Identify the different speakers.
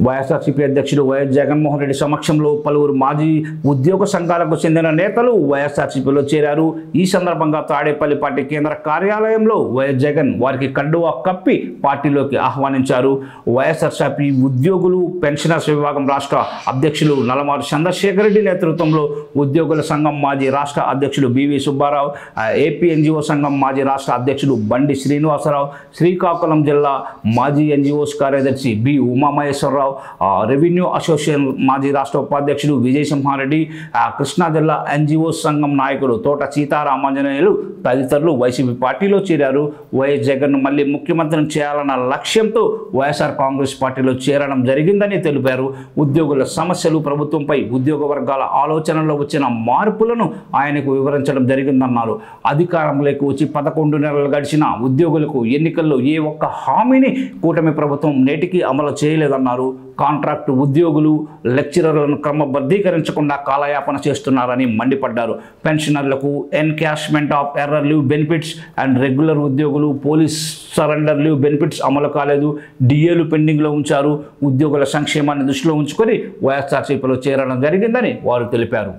Speaker 1: వైఎస్ఆర్సీపీ అధ్యక్షుడు వైఎస్ జగన్మోహన్ రెడ్డి సమక్షంలో పలువురు మాజీ ఉద్యోగ సంఘాలకు చెందిన నేతలు వైఎస్ఆర్సీపీలో చేరారు. ఈ సందర్భంగా తాడేపల్లి పార్టీ కేంద్ర కార్యాలయంలో వైఎస్ జగన్ వారికి కండువా కప్పి పార్టీలోకి ఆహ్వానించారు. వైఎస్ఆర్సీపీ ఉద్యోగులు పెన్షనర్స్ విభాగం రాష్ట్ర అధ్యక్షులు నల్లమారు చంద్రశేఖర్ రెడ్డి నేతృత్వంలో ఉద్యోగుల సంఘం మాజీ రాష్ట్ర అధ్యక్షుడు బివి సుబ్బారావు, ఏపీ ఎన్జిఓ సంఘం మాజీ రాష్ట్ర అధ్యక్షుడు బండి శ్రీనివాసరావు, శ్రీకాకుళం జిల్లా మాజీ ఎన్జిఓస్ కార్యదర్శి బి ఉమామహేశ్వరరావు, రెవెన్యూ అసోసియేషన్ మాజీ రాష్ట్ర ఉపాధ్యక్షుడు విజయసింహారెడ్డి, కృష్ణా జిల్లా ఎన్జిఓ సంఘం నాయకుడు తోట సీతారామాంజనేయులు తదితరులు వైసీపీ పార్టీలో చేరారు. వైఎస్ జగన్ మళ్ళీ ముఖ్యమంత్రిని చేయాలన్న లక్ష్యంతో వైఎస్ఆర్ కాంగ్రెస్ పార్టీలో చేరడం జరిగిందని తెలిపారు. ఉద్యోగుల సమస్యలు, ప్రభుత్వంపై ఉద్యోగ వర్గాల ఆలోచనలో వచ్చిన మార్పులను ఆయనకు వివరించడం జరిగిందన్నారు. అధికారంలోకి వచ్చి 11 నెలలు గడిచిన ఉద్యోగులకు ఎన్నికల్లో ఏ ఒక్క హామీని కూటమి ప్రభుత్వం నేటికి అమలు చేయలేదన్నారు. కాంట్రాక్టు ఉద్యోగులు, లెక్చరర్లను క్రమబద్ధీకరించకుండా కాలయాపన చేస్తున్నారని మండిపడ్డారు. పెన్షనర్లకు ఎన్కాష్మెంట్ ఆఫ్ ఎర్రర్ లీవ్ బెనిఫిట్స్ అండ్ రెగ్యులర్ ఉద్యోగులు పోలీస్ సరెండర్ లీవ్ బెనిఫిట్స్ అమలు కాలేదు, డిఏలు పెండింగ్లో ఉంచారు. ఉద్యోగుల సంక్షేమాన్ని దృష్టిలో ఉంచుకొని వైఎస్ఆర్సీపీలో చేరడం జరిగిందని వారు తెలిపారు.